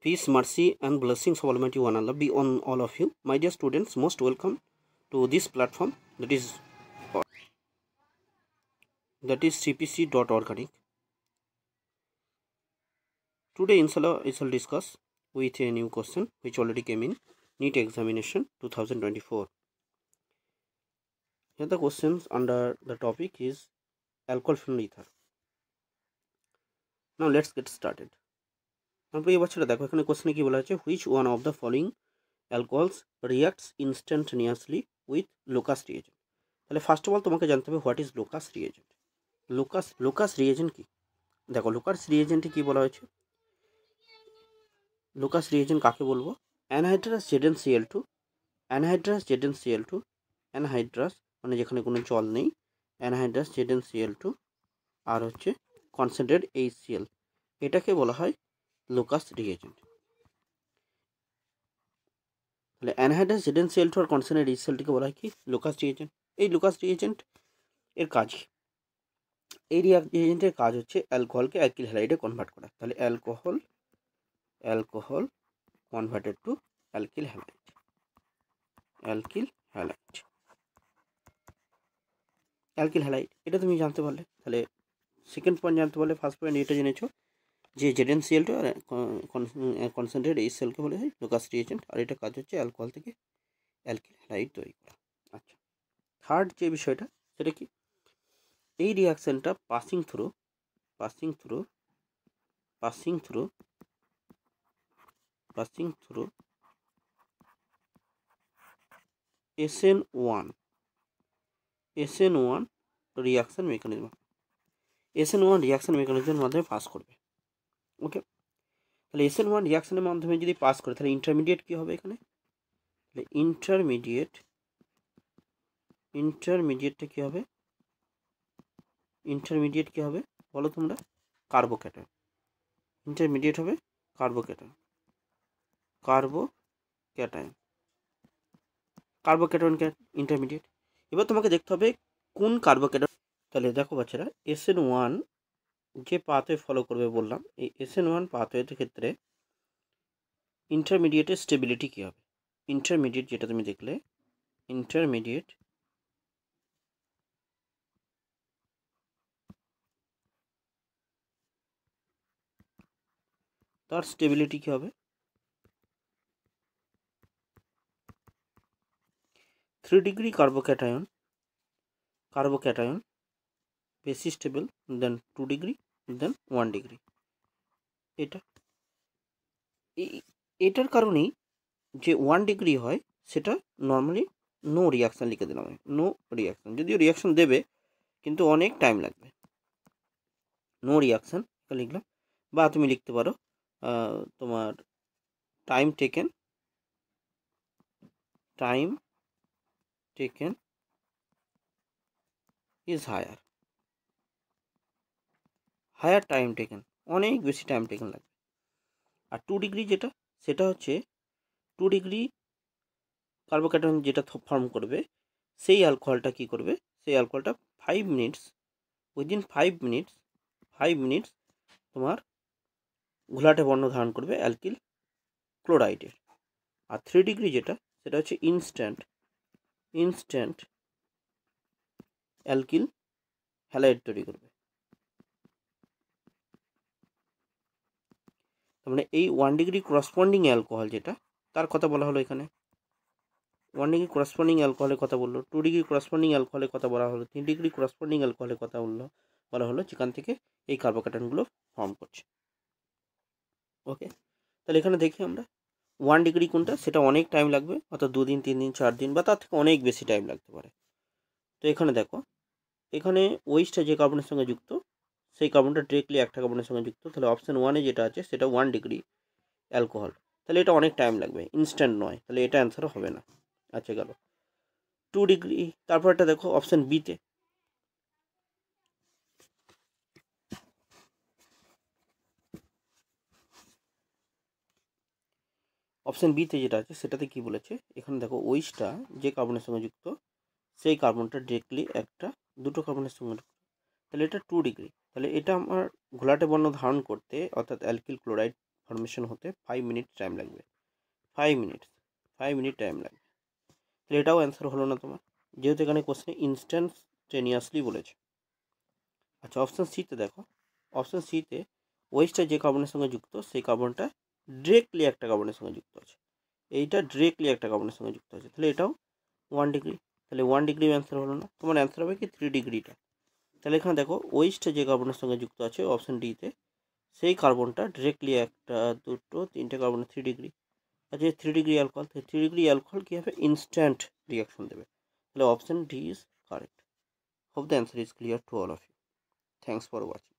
Peace, mercy, and blessings of Almighty One Allah be on all of you. My dear students, most welcome to this platform that is cpc.organic. Today, inshallah, I shall discuss with a new question which already came in NEET examination 2024. Here the questions under the topic is alcohol phenol ether. Now let's get started. প্রিয় বাচ্চারা দেখো এখানে কোশ্চেনে কি বলা আছে, which one of the following alcohols reacts instantaneously with Lucas reagent. তাহলে first of all তোমাকে জানতে হবে what is Lucas reagent. Lucas reagent কি? দেখো লুকাস রিএজেন্টে কি বলা হয়েছে, লুকাস রিএজেন্ট কাকে বলবো? Anhydrous ZnCl2, anhydrous ZnCl2, anhydrous মানে যেখানে কোনো জল নেই, অ্যানহাইড্রাস ZnCl2 আর হচ্ছে কনসেন্ট্রেট HCl, এটাকে বলা হয় লুকাস রিএজেন্ট। তাহলে অ্যানহাইড্রাস ZnCl2 আর কনসেন্ট্রেট HClটিকে বলা হয় কি? Lucas reagent. এই লুকাস রিএজেন্ট এর কাজ কি? এই রিএজেন্টের কাজ হচ্ছে অ্যালকোহলকে অ্যালকিল হ্যালাইডে কনভার্ট করা। তাহলে alcohol converted to alkyl halide, alkyl halide এটা তুমি জানতে পারলে। তাহলে সেকেন্ড পয়েন্ট জানতে পারলে, ফার্স্ট পয়েন্ট এটা জেনেছো যে ZnCl2 আর কনসেন্ট্রেট HClকে বলে হয় লুকাস রিএজেন্ট, আর এটা কাজ হচ্ছে অ্যালকোহল থেকে অ্যালকিল হ্যালাইড তৈরি করা। আচ্ছা, থার্ড যে বিষয়টা সেটা কি, এই রিয়াকশনটা passing through SN1 reaction mechanism, SN1 reaction মেকানিজমের মাধ্যমে পাস করবে। ওকে, তাহলে SN1 রিয়াকশনের মাধ্যমে যদি পাস করে তাহলে ইন্টারমিডিয়েট কি হবে এখানে? তাহলে ইন্টারমিডিয়েটটা কি হবে? ইন্টারমিডিয়েট কি হবে বলো তোমরা? কার্বোক্যাটায়ন। ইন্টারমিডিয়েট হবে কার্বোক্যাটায়ন। ইন্টারমিডিয়েট। এবার তোমাকে দেখতে হবে কোন কার্বোক্যাটায়ন। তাহলে দেখো বাচ্চারা, SN1 যে পাথওয়ে ফলো করবে বললাম, এই SN1 পাথওয়ের ক্ষেত্রে ইন্টারমিডিয়েটের স্টেবিলিটি কী হবে? ইন্টারমিডিয়েট যেটা তুমি দেখলে, ইন্টারমিডিয়েট তার স্টেবিলিটি কী হবে? 3 ডিগ্রি কার্বোক্যাটায়ন বেশি স্টেবল দেন 2 ডিগ্রি দেন 1 ডিগ্রি। এটার কারণেই যে 1 ডিগ্রি হয় সেটা নর্মালি নো রিয়াকশান লিখে দিলাম, নো রিয়াকশান, যদিও রিয়াকশান দেবে কিন্তু অনেক টাইম লাগবে, নো রিয়াকশান লিখলাম। বা তুমি লিখতে পারো তোমার time taken is higher time taken, অনেক বেশি টাইম টেকেন লাগবে। আর 2 ডিগ্রি যেটা, সেটা হচ্ছে 2 ডিগ্রি কার্বোক্যাটায়ন যেটা ফর্ম করবে সেই অ্যালকোহলটা কি করবে? সেই অ্যালকোহলটা 5 মিনিটস, উইদিন 5 মিনিটস তোমার ঘোলাটে বর্ণ ধারণ করবে অ্যালকিল ক্লোরাইডের। আর 3 ডিগ্রি যেটা, সেটা হচ্ছে ইনস্ট্যান্ট অ্যালকিল হ্যালাইড তৈরি করবে। তার মানে এই 1 ডিগ্রি করসপন্ডিং অ্যালকোহল যেটা, তার কথা বলা হলো এখানে। 1 ডিগ্রি করসপন্ডিং অ্যালকোহলের কথা বললো, 2 ডিগ্রি করসপন্ডিং অ্যালকোহলের কথা বলা হলো, 3 ডিগ্রি করসপন্ডিং অ্যালকোহলের কথা বলা হলো যেখান থেকে এই কার্বোক্যাটায়নগুলো ফর্ম করছে। ওকে, তাহলে এখানে দেখি আমরা 1 ডিগ্রি কোনটা, সেটা অনেক টাইম লাগবে, অর্থাৎ 2 দিন 3 দিন 4 দিন বা তার থেকে অনেক বেশি টাইম লাগতে পারে। তো এখানে দেখো, এখানে ওইসটা যে কার্বনের সঙ্গে যুক্ত, সেই কার্বনটা ডিরেক্টলি একটা কার্বনের সঙ্গে যুক্ত, তাহলে অপশান 1-এ যেটা আছে সেটা 1 ডিগ্রি অ্যালকোহল, তাহলে এটা অনেক টাইম লাগবে, ইনস্ট্যান্ট নয়, তাহলে এটা অ্যান্সার হবে না। আচ্ছা গেল 2 ডিগ্রি। তারপর এটা দেখো অপশান বিতে, অপশান বিতে যেটা আছে সেটাতে কি বলেছে, এখানে দেখো ওইসটা যে কার্বনের সঙ্গে যুক্ত, সেই কার্বনটা ডিরেক্টলি দুটো কার্বনের সঙ্গে যুক্ত, তাহলে এটা 2 ডিগ্রি। তাহলে এটা আমার ঘোলাটে বর্ণ ধারণ করতে, অর্থাৎ অ্যালকিল ক্লোরাইড ফর্মেশন হতে 5 মিনিট টাইম লাগবে। 5 মিনিট টাইম লাগবে। তাহলে এটাও অ্যান্সার হলো না তোমার, যেহেতু এখানে কোশ্চেনে ইনস্ট্যান্টেনিয়াসলি বলেছে। আচ্ছা, অপশান সিতে দেখো, অপশান সিতে ওয়েস্টটা যে কার্বনের সঙ্গে যুক্ত সেই কার্বনটা ডিরেক্টলি একটা কার্বনের সঙ্গে যুক্ত আছে, এইটা ডিরেক্টলি একটা কার্বনের সঙ্গে যুক্ত আছে, তাহলে এটাও 1 ডিগ্রি। তাহলে 1 ডিগ্রি অ্যান্সার হলো না, তোমার অ্যান্সার হবে কি 3 ডিগ্রিটা। তাহলে এখানে দেখো ওয়েস্টটা যে কার্বনের সঙ্গে যুক্ত আছে অপশান ডিতে, সেই কার্বনটা ডিরেক্টলি একটা দুটো তিনটে কার্বনের 3 ডিগ্রি। আচ্ছা, 3 ডিগ্রি অ্যালকোহল, 3 ডিগ্রি অ্যালকোহল কী হবে, ইনস্ট্যান্ট রিয়াকশন দেবে। তাহলে option D is correct. Hope the answer is clear to all of you. Thanks for watching.